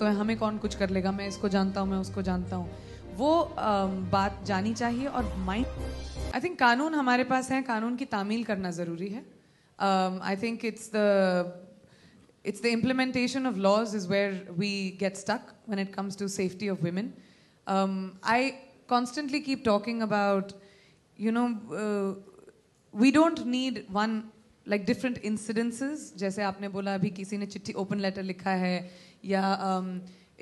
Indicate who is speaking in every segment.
Speaker 1: तो हमें कौन कुछ कर लेगा, मैं इसको जानता हूँ, मैं उसको जानता हूँ, वो बात जानी चाहिए। और माइंड, आई थिंक कानून हमारे पास है, कानून की तामील करना ज़रूरी है। I think it's the implementation of laws is where we get stuck when it comes to safety of women. I constantly keep talking about, we don't need one like different incidences. जैसे आपने बोला अभी किसी ने चिट्ठी open letter लिखा है या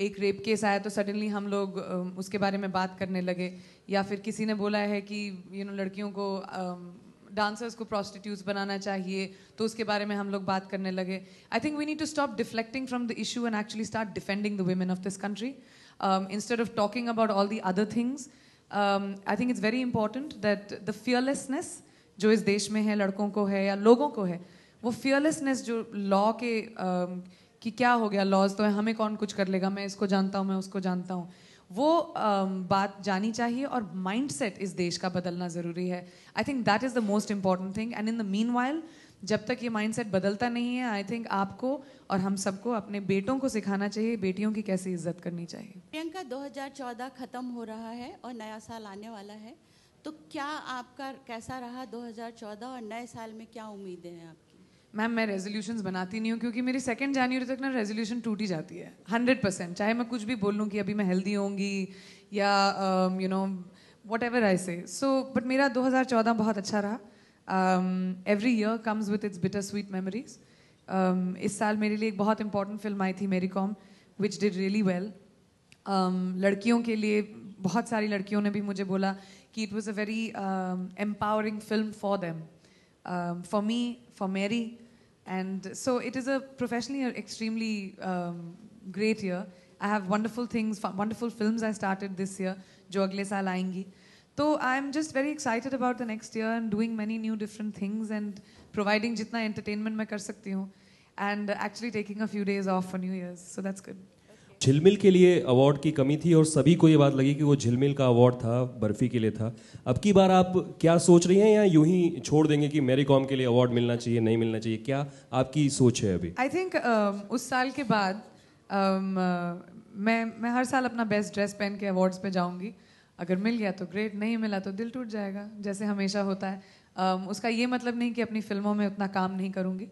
Speaker 1: एक रेप केस आया तो सडनली हम लोग उसके बारे में बात करने लगे, या फिर किसी ने बोला है कि लड़कियों को डांसर्स को प्रोस्टिट्यूट्स बनाना चाहिए तो उसके बारे में हम लोग बात करने लगे। I think we need to stop deflecting from the issue and actually start defending the women of this country instead of talking about all the other things. I think it's very important that the fearlessness जो इस देश में है, लड़कों को है या लोगों को है, वो फियरलेसनेस जो लॉ के कि क्या हो गया, लॉज तो है, हमें कौन कुछ कर लेगा, मैं इसको जानता हूँ, मैं उसको जानता हूँ, वो बात जानी चाहिए। और माइंडसेट इस देश का बदलना ज़रूरी है। I think that is the most important thing. And in the meanwhile, जब तक ये माइंडसेट बदलता नहीं है, आई थिंक आपको और हम सबको अपने बेटों को सिखाना चाहिए बेटियों की कैसे इज्जत करनी चाहिए।
Speaker 2: प्रियंका, 2014 ख़त्म हो रहा है और नया साल आने वाला है, तो क्या आपका कैसा रहा 2014 और नए साल में क्या उम्मीदें हैं आपकी?
Speaker 1: मैम, मैं रेजोल्यूशंस बनाती नहीं हूँ क्योंकि मेरी 2 जनवरी तक ना रेजोल्यूशन टूट ही जाती है 100%। चाहे मैं कुछ भी बोल लूँ कि अभी मैं हेल्दी होंगी या वट एवर आई से। सो बट मेरा 2014 बहुत अच्छा रहा। Every year comes with its bitter sweet memories. इस साल मेरे लिए एक बहुत इंपॉर्टेंट फिल्म आई थी, मेरी com, which did really well. लड़कियों के लिए बहुत सारी लड़कियों ने भी मुझे बोला कि it was a very empowering film for them, for me, for Mary, and so it is a professionally extremely great year. I have wonderful things, wonderful films I started this year जो अगले साल आएंगी। तो I'm just very excited about the next year and doing many new different things and providing जितना entertainment मैं कर सकती हूँ and actually taking a few days off for New Year's, so that's good.
Speaker 3: झिलमिल के लिए अवार्ड की कमी थी और सभी को ये बात लगी कि वो झिलमिल का अवार्ड था, बर्फी के लिए था। अब की बार आप क्या सोच रही हैं, या यूं ही छोड़ देंगे कि मैरी कॉम के लिए अवार्ड मिलना चाहिए, नहीं मिलना चाहिए? क्या आपकी सोच है अभी?
Speaker 1: आई थिंक उस साल के बाद मैं हर साल अपना बेस्ट ड्रेस पहन के अवार्ड्स पे जाऊंगी। अगर मिल गया तो ग्रेट, नहीं मिला तो दिल टूट जाएगा, जैसे हमेशा होता है। उसका ये मतलब नहीं कि अपनी फिल्मों में उतना काम नहीं करूंगी।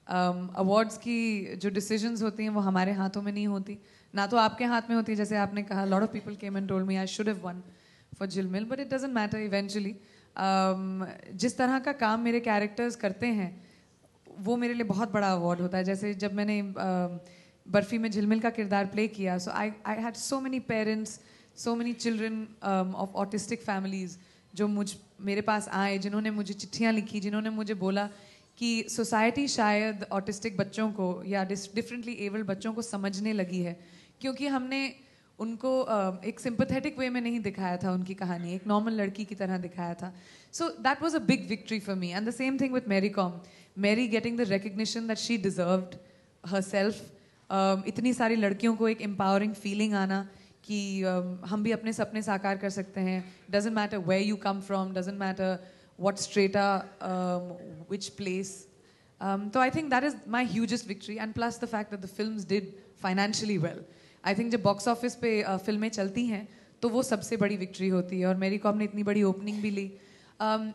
Speaker 1: अवार्ड्स की जो डिसीजंस होती हैं वो हमारे हाथों में नहीं होती, ना तो आपके हाथ में होती है। जैसे आपने कहा, lot of people came and told me I should have one for Jhilmil, but it doesn't matter eventually. जिस तरह का काम मेरे कैरेक्टर्स करते हैं वो मेरे लिए बहुत बड़ा अवार्ड होता है। जैसे जब मैंने बर्फी में झिलमिल का किरदार प्ले किया, so I had so many parents, so many children of autistic families जो मेरे पास आए, जिन्होंने मुझे चिट्ठियाँ लिखी, जिन्होंने मुझे बोला कि सोसाइटी शायद ऑटिस्टिक बच्चों को या डिफरेंटली एबल्ड बच्चों को समझने लगी है, क्योंकि हमने उनको एक सिंपैथेटिक वे में नहीं दिखाया था, उनकी कहानी एक नॉर्मल लड़की की तरह दिखाया था। So that was a big victory for me, and the same thing with Mary Kom, Mary getting the recognition that she deserved herself. इतनी सारी लड़कियों को एक एम्पावरिंग फीलिंग आना कि हम भी अपने सपने साकार कर सकते हैं। Doesn't matter where you come from, doesn't matter what strata, which place. So I think that is my hugest victory, and plus the fact that the films did financially well. I think जब box office पे फिल्में चलती हैं तो वो सबसे बड़ी victory होती है, और मेरी कॉम ने इतनी बड़ी ओपनिंग भी ली।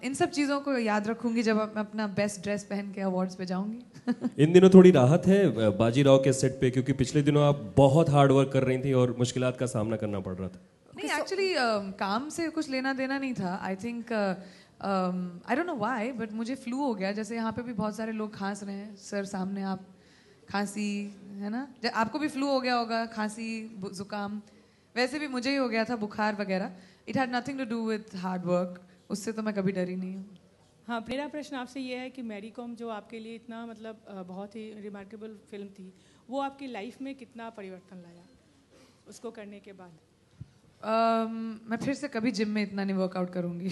Speaker 1: इन सब चीज़ों को याद रखूंगी जब मैं अपना बेस्ट ड्रेस पहन के अवार्ड्स पे जाऊंगी।
Speaker 3: इन दिनों थोड़ी राहत है बाजीराव के सेट पे, क्योंकि पिछले दिनों आप बहुत हार्ड वर्क कर रही थी और मुश्किलात का सामना करना पड़ रहा था।
Speaker 1: नहीं, एक्चुअली काम से कुछ लेना देना नहीं था। I think I don't know why, but मुझे फ्लू हो गया। जैसे यहाँ पे भी बहुत सारे लोग खांस रहे हैं, सर सामने आप, खांसी है ना, आपको भी फ्लू हो गया होगा, खांसी जुकाम, वैसे भी मुझे ही हो गया था, बुखार वगैरह। It had nothing to do with hard work, उससे तो मैं कभी डरी नहीं हूँ।
Speaker 4: हाँ, मेरा प्रश्न आपसे ये है कि मैरी कॉम जो आपके लिए इतना मतलब बहुत ही रिमार्केबल फिल्म थी, वो आपकी लाइफ में कितना परिवर्तन लाया उसको करने के बाद?
Speaker 1: मैं फिर से कभी जिम में इतना नहीं वर्कआउट करूँगी।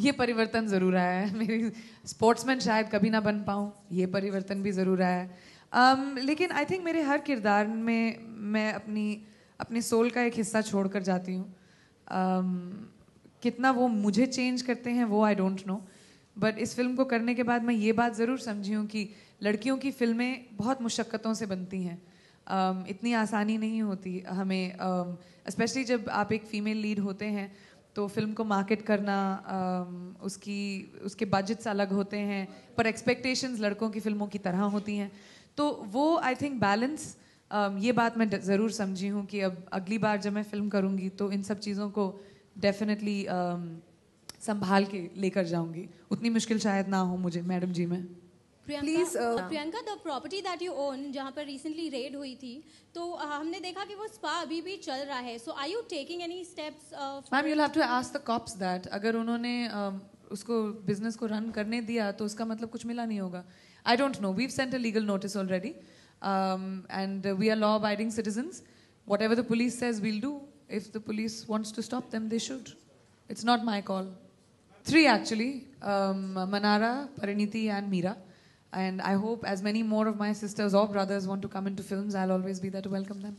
Speaker 1: ये परिवर्तन ज़रूर आया है। मेरी स्पोर्ट्समैन शायद कभी ना बन पाऊँ, ये परिवर्तन भी ज़रूर आया है। लेकिन आई थिंक मेरे हर किरदार में मैं अपनी सोल का एक हिस्सा छोड़ कर जाती हूँ। कितना वो मुझे चेंज करते हैं वो आई डोंट नो, बट इस फिल्म को करने के बाद मैं ये बात ज़रूर समझी हूँ कि लड़कियों की फिल्में बहुत मुशक्क़तों से बनती हैं। इतनी आसानी नहीं होती हमें, स्पेशली जब आप एक फीमेल लीड होते हैं तो फिल्म को मार्केट करना, उसके बजट्स अलग होते हैं, पर एक्सपेक्टेशंस लड़कों की फिल्मों की तरह होती हैं। तो वो आई थिंक बैलेंस, ये बात मैं ज़रूर समझी हूँ कि अब अगली बार जब मैं फिल्म करूँगी तो इन सब चीज़ों को डेफिनेटली संभाल के लेकर जाऊँगी। उतनी मुश्किल शायद ना हो मुझे मैडम जी में।
Speaker 5: Priyanka, the property that you own, जहाँ पर रिसेंटली रेड हुई थी, तो हमने देखा कि वो स्पा अभी भी चल रहा है। So are you taking any steps?
Speaker 1: Ma'am, you have to ask the cops that. अगर उन्होंने उसको बिजनेस को रन करने दिया तो उसका मतलब कुछ मिला नहीं होगा। I don't know, we have sent a legal notice already and we are law abiding citizens. Whatever the police says, we'll do. If the police wants to stop them, they should. It's not my call. 3 actually, Manara, Pariniti and Meera. And I hope as many more of my sisters or brothers want to come into films, I'll always be there to welcome them.